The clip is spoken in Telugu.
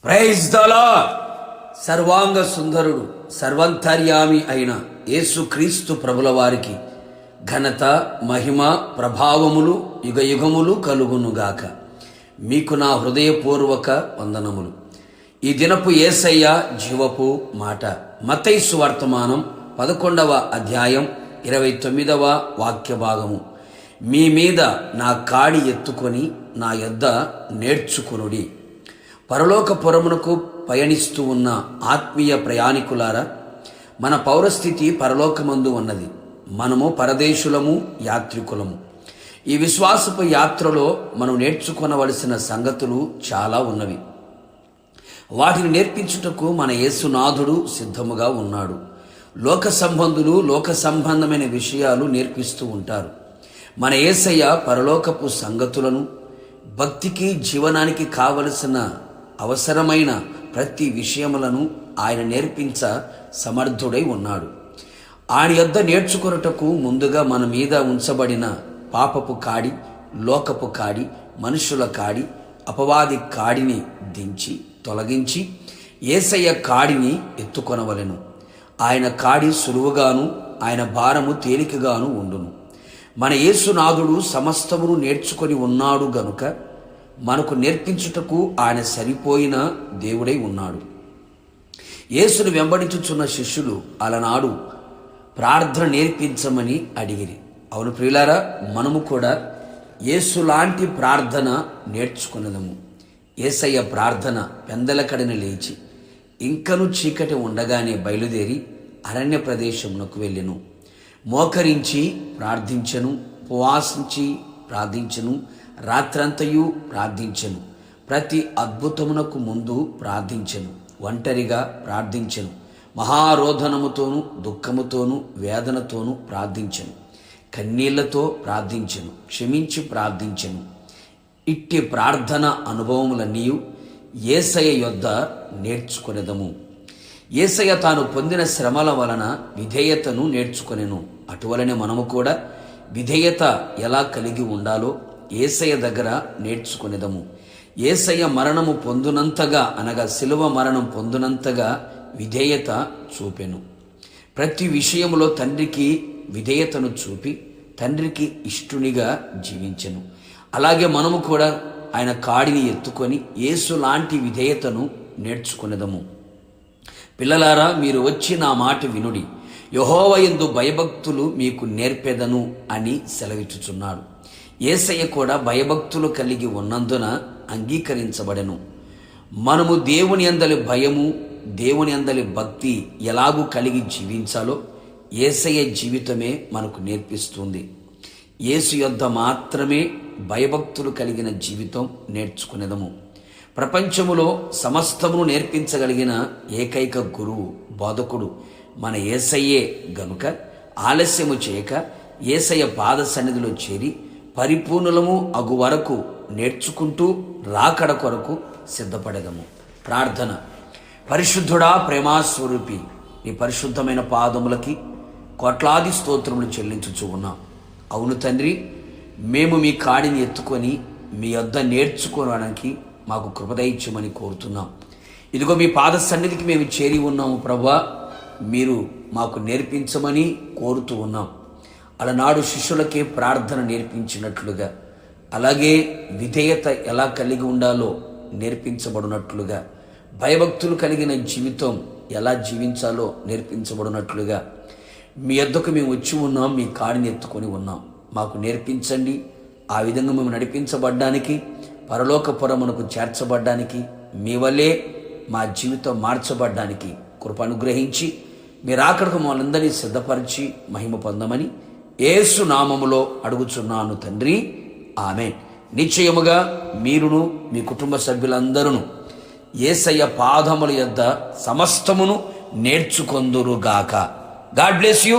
Praise the lord. సర్వాంగ సుందరుడు సర్వంతర్యామి అయిన యేసుక్రీస్తు ప్రభుల వారికి ఘనత మహిమ ప్రభావములు యుగయుగములు కలుగునుగాక. మీకు నా హృదయపూర్వక వందనములు. ఈ దినపు యేసయ్య జీవపు మాట మత్తయి సువార్తమానం 11వ అధ్యాయం 29వ వాక్య భాగము. మీ మీద నా కాడి ఎత్తుకొని నా యొద్ద నేర్చుకొనుడి. పరలోకపురమునకు పయనిస్తూ ఉన్న ఆత్మీయ ప్రయాణికులారా, మన పౌరస్థితి పరలోకమందు ఉన్నది. మనము పరదేశులము, యాత్రికులము. ఈ విశ్వాసపు యాత్రలో మనం నేర్చుకొనవలసిన సంగతులు చాలా ఉన్నవి. వాటిని నేర్పించుటకు మన యేసునాథుడు సిద్ధముగా ఉన్నాడు. లోక సంబంధులు లోక సంబంధమైన విషయాలు నేర్పిస్తూ ఉంటారు. మన యేసయ్య పరలోకపు సంగతులను, భక్తికి జీవనానికి కావలసిన అవసరమైన ప్రతి విషయములను ఆయన నేర్పించ సమర్థుడై ఉన్నాడు. ఆయన యొద్ద నేర్చుకొనుటకు ముందుగా మన మీద ఉంచబడిన పాపపు కాడి, లోకపు కాడి, మనుషుల కాడి, అపవాది కాడిని దించి తొలగించి యేసయ్య కాడిని ఎత్తుకొనవలెను. ఆయన కాడి సులువుగాను ఆయన భారము తేలికగాను ఉండును. మన యేసునాథుడు సమస్తమును నేర్చుకొని ఉన్నాడు గనుక మనకు నేర్పించుటకు ఆయన సరిపోయిన దేవుడై ఉన్నాడు. యేసును వెంబడించుచున్న శిష్యులు అలనాడు ప్రార్థన నేర్పించమని అడిగిరి. అవును ప్రియులారా, మనము కూడా యేసులాంటి ప్రార్థన నేర్చుకున్నదము. యేసయ్య ప్రార్థన పెందలకడని లేచి ఇంకను చీకటి ఉండగానే బయలుదేరి అరణ్య ప్రదేశమునకు వెళ్ళెను. మోకరించి ప్రార్థించెను, ఉపవాసించి ప్రార్థించెను, రాత్రంతయు ప్రార్థించెను. ప్రతి అద్భుతమునకు ముందు ప్రార్థించెను, ఒంటరిగా ప్రార్థించెను, మహారోధనముతోనూ దుఃఖముతోనూ వేదనతోనూ ప్రార్థించెను, కన్నీళ్లతో ప్రార్థించెను, క్షమించి ప్రార్థించెను. ఇట్టి ప్రార్థన అనుభవములన్నీ యేసయ్య యొద్ద నేర్చుకొనెదము. యేసయ్య తాను పొందిన శ్రమల వలన విధేయతను నేర్చుకొనెను. అటువలనే మనము కూడా విధేయత ఎలా కలిగి ఉండాలో యేసయ్య దగ్గర నేర్చుకొనెదము. యేసయ్య మరణము పొందునంతగా, అనగా శిలువ మరణం పొందునంతగా విధేయత చూపెను. ప్రతి విషయంలో తండ్రికి విధేయతను చూపి తండ్రికి ఇష్టునిగా జీవించెను. అలాగే మనము కూడా ఆయన కాడిని ఎత్తుకొని యేసు లాంటి విధేయతను నేర్చుకునేదము. పిల్లలారా, మీరు వచ్చి నా మాట వినుడి, యెహోవా యందు భయభక్తులు మీకు నేర్పెదను అని సెలవిచ్చుచున్నాడు. యేసయ్య కూడా భయభక్తులు కలిగి ఉన్నందున అంగీకరించబడెను. మనము దేవుని యందలి భయము, దేవుని యందలి భక్తి ఎలాగూ కలిగి జీవించాలో యేసయ్య జీవితమే మనకు నేర్పిస్తుంది. యేసు యొద్ద మాత్రమే భయభక్తులు కలిగిన జీవితం నేర్చుకునేదము. ప్రపంచములో సమస్తమును నేర్పించగలిగిన ఏకైక గురువు, బోధకుడు మన యేసయ్యే గనుక ఆలస్యము చేయక యేసయ్య పాద సన్నిధిలో చేరి పరిపూర్ణులము అగు వరకు నేర్చుకుంటూ రాకడ కొరకు సిద్ధపడేదము. ప్రార్థన. పరిశుద్ధుడా, ప్రేమాస్వరూపి, నీ పరిశుద్ధమైన పాదములకి కోట్లాది స్తోత్రములు చెల్లించుచూ ఉన్నాం. అవును తండ్రి, మేము మీ కాడిని ఎత్తుకొని మీ యొద్ద నేర్చుకోవడానికి మాకు కృపదయిచ్చమని కోరుతున్నాం. ఇదిగో మీ పాద సన్నిధికి మేము చేరి ఉన్నాము ప్రభువా, మీరు మాకు నేర్పించమని కోరుతూ ఉన్నాం. అలనాడు శిష్యులకే ప్రార్థన నేర్పించినట్లుగా, అలాగే విధేయత ఎలా కలిగి ఉండాలో నేర్పించబడినట్లుగా, భయభక్తులు కలిగిన జీవితం ఎలా జీవించాలో నేర్పించబడినట్లుగా మీ యొద్దకు మేము వచ్చి ఉన్నాం, మీ కాడిని ఎత్తుకొని ఉన్నాం. మాకు నేర్పించండి. ఆ విధంగా మేము నడిపించబడ్డానికి, పరలోకపురమునకు చేర్చబడ్డానికి, మీ వల్లే మా జీవితం మార్చబడ్డానికి కృప అనుగ్రహించి మీరు అక్కడికి మమ్మల్ందరినీ సిద్ధపరిచి మహిమ పొందమని యేసు నామములో అడుగుచున్నాను తండ్రి, ఆమేన్. నిశ్చయముగా మీరును మీ కుటుంబ సభ్యులందరూ యేసయ్య పాదముల యొద్ద సమస్తమును నేర్చుకొందురుగాక. God bless you.